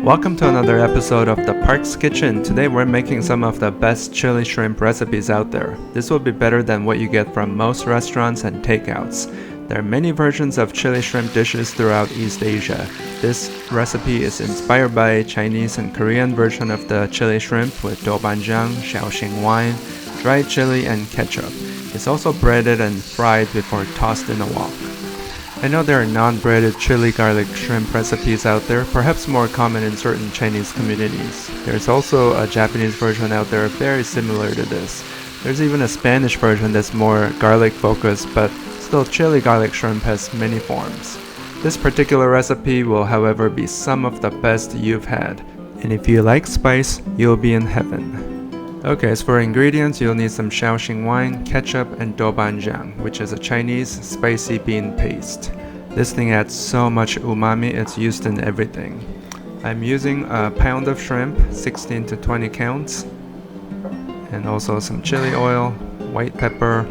Welcome to another episode of the Park's Kitchen. Today we're making some of the best chili shrimp recipes out there. This will be better than what you get from most restaurants and takeouts. There are many versions of chili shrimp dishes throughout East Asia. This recipe is inspired by Chinese and Korean version of the chili shrimp with dobanjiang, Shao Xing wine, dried chili, and ketchup. It's also breaded and fried before tossed in a wok. I know there are non-breaded chili garlic shrimp recipes out there, perhaps more common in certain Chinese communities. There's also a Japanese version out there very similar to this. There's even a Spanish version that's more garlic focused, but still chili garlic shrimp has many forms. This particular recipe will however be some of the best you've had, and if you like spice, you'll be in heaven. Okay, as for ingredients, you'll need some Shao Xing wine, ketchup, and dobanjiang, which is a Chinese spicy bean paste. This thing adds so much umami, it's used in everything. I'm using a pound of shrimp, 16 to 20 counts, and also some chili oil, white pepper,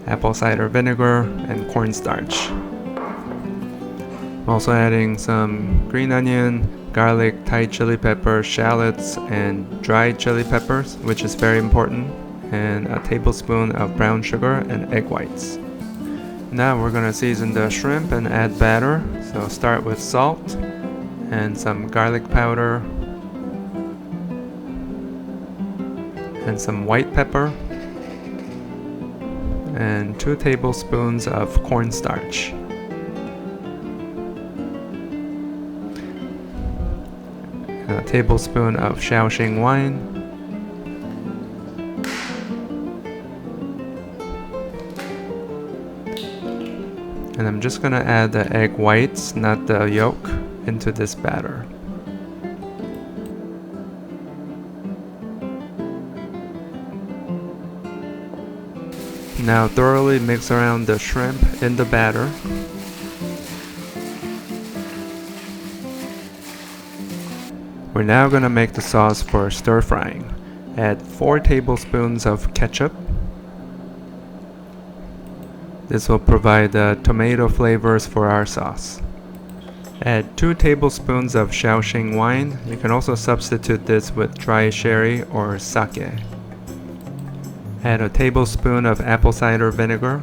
apple cider vinegar, and cornstarch. I'm also adding some green onion, garlic, Thai chili pepper, shallots, and dried chili peppers, which is very important, and a tablespoon of brown sugar and egg whites. Now we're gonna season the shrimp and add batter. So start with salt and some garlic powder and some white pepper and 2 tablespoons of cornstarch. A tablespoon of Shao Xing wine, and I'm just gonna add the egg whites, not the yolk, into this batter. Now thoroughly mix around the shrimp in the batter. We're now going to make the sauce for stir frying. Add 4 tablespoons of ketchup. This will provide the tomato flavors for our sauce. Add 2 tablespoons of Shao Xing wine. You can also substitute this with dry sherry or sake. Add a tablespoon of apple cider vinegar.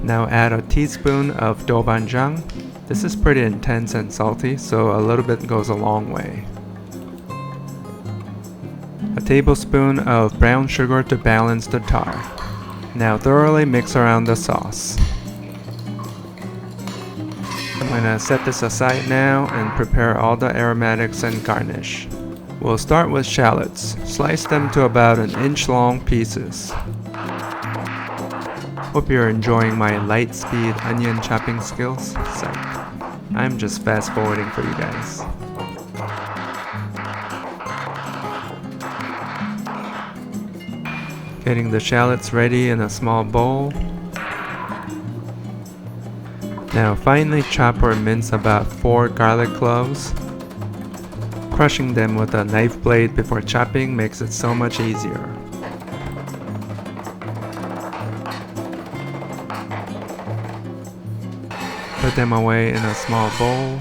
Now add a teaspoon of dobanjiang. This is pretty intense and salty, so a little bit goes a long way. A tablespoon of brown sugar to balance the tar. Now thoroughly mix around the sauce. I'm gonna set this aside now and prepare all the aromatics and garnish. We'll start with shallots. Slice them to about 1-inch long pieces. Hope you're enjoying my light speed onion chopping skills. Psych. I'm just fast forwarding for you guys. Getting the shallots ready in a small bowl. Now finely chop or mince about 4 garlic cloves. Crushing them with a knife blade before chopping makes it so much easier. Put them away in a small bowl.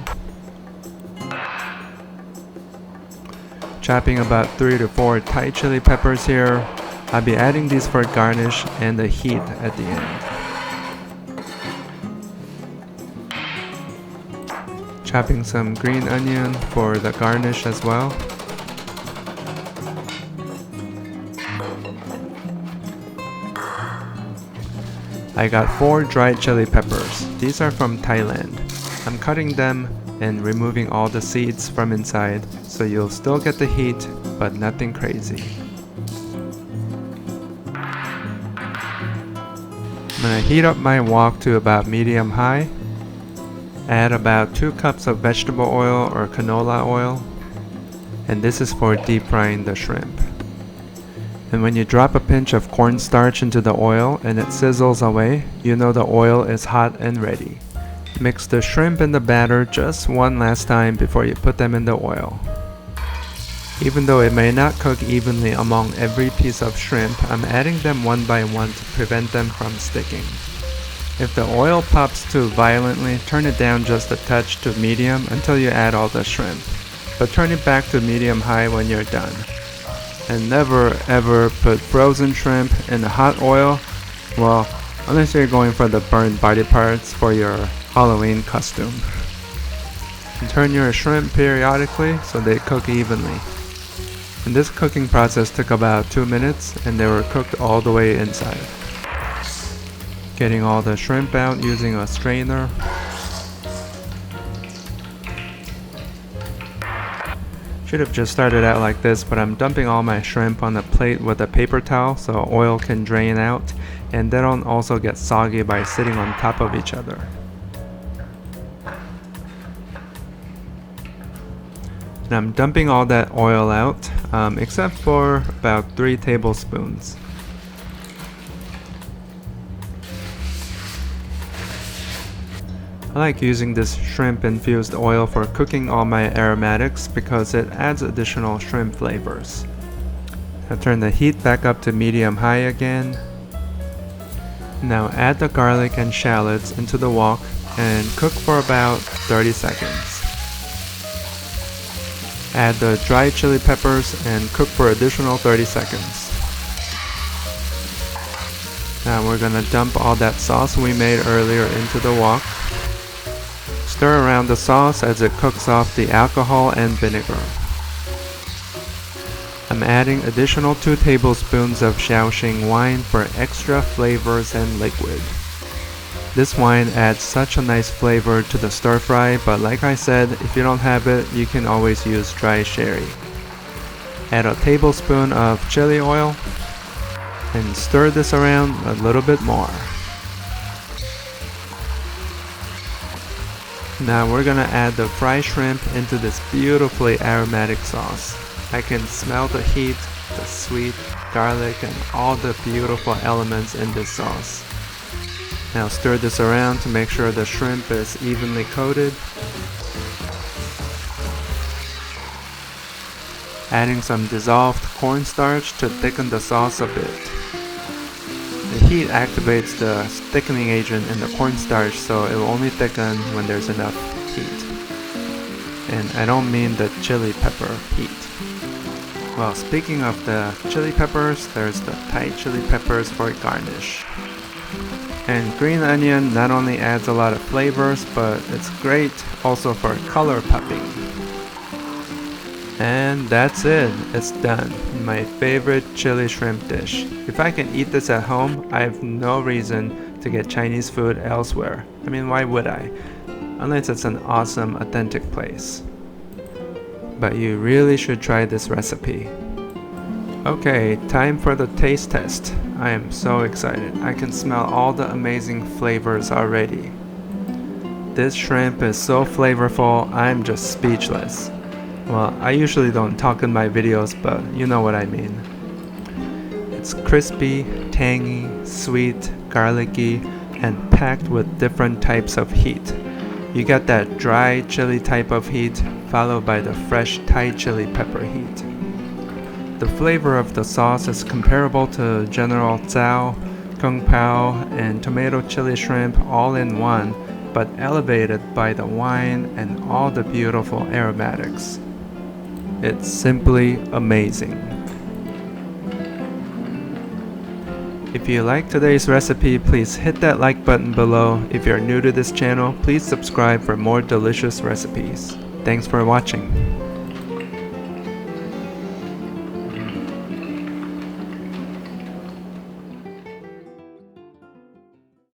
Chopping about 3 to 4 Thai chili peppers here. I'll be adding these for garnish and the heat at the end. Chopping some green onion for the garnish as well. I got 4 dried chili peppers. These are from Thailand. I'm cutting them and removing all the seeds from inside, so you'll still get the heat, but nothing crazy. I'm gonna heat up my wok to about medium-high. Add about 2 cups of vegetable oil or canola oil, and this is for deep frying the shrimp. And when you drop a pinch of cornstarch into the oil and it sizzles away, you know the oil is hot and ready. Mix the shrimp in the batter just one last time before you put them in the oil. Even though it may not cook evenly among every piece of shrimp, I'm adding them one by one to prevent them from sticking. If the oil pops too violently, turn it down just a touch to medium until you add all the shrimp. But turn it back to medium-high when you're done. And never ever put frozen shrimp in the hot oil, well, unless you're going for the burnt body parts for your Halloween costume. And turn your shrimp periodically so they cook evenly. And this cooking process took about 2 minutes and they were cooked all the way inside. Getting all the shrimp out using a strainer. Should have just started out like this, but I'm dumping all my shrimp on a plate with a paper towel so oil can drain out and they don't also get soggy by sitting on top of each other. And I'm dumping all that oil out, except for about 3 tablespoons. I like using this shrimp infused oil for cooking all my aromatics because it adds additional shrimp flavors. Now turn the heat back up to medium-high again. Now add the garlic and shallots into the wok and cook for about 30 seconds. Add the dried chili peppers and cook for additional 30 seconds. Now we're gonna dump all that sauce we made earlier into the wok. Stir around the sauce as it cooks off the alcohol and vinegar. I'm adding additional 2 tablespoons of Shao Xing wine for extra flavors and liquid. This wine adds such a nice flavor to the stir fry, but like I said, if you don't have it, you can always use dry sherry. Add a tablespoon of chili oil and stir this around a little bit more. Now we're gonna add the fried shrimp into this beautifully aromatic sauce. I can smell the heat, the sweet, garlic, and all the beautiful elements in this sauce. Now stir this around to make sure the shrimp is evenly coated. Adding some dissolved cornstarch to thicken the sauce a bit. The heat activates the thickening agent in the cornstarch, so it will only thicken when there's enough heat. And I don't mean the chili pepper heat. Well, speaking of the chili peppers, there's the Thai chili peppers for garnish. And green onion not only adds a lot of flavors, but it's great also for color popping. And that's it, it's done. My favorite chili shrimp dish. If I can eat this at home, I have no reason to get Chinese food elsewhere. I mean, why would I? Unless it's an awesome, authentic place. But you really should try this recipe. Okay, time for the taste test. I am so excited. I can smell all the amazing flavors already. This shrimp is so flavorful, I'm just speechless. Well, I usually don't talk in my videos, but you know what I mean. It's crispy, tangy, sweet, garlicky, and packed with different types of heat. You get that dry chili type of heat, followed by the fresh Thai chili pepper heat. The flavor of the sauce is comparable to General Tso, Kung Pao, and tomato chili shrimp all in one, but elevated by the wine and all the beautiful aromatics. It's simply amazing. If you like today's recipe, please hit that like button below. If you're new to this channel, please subscribe for more delicious recipes. Thanks for watching.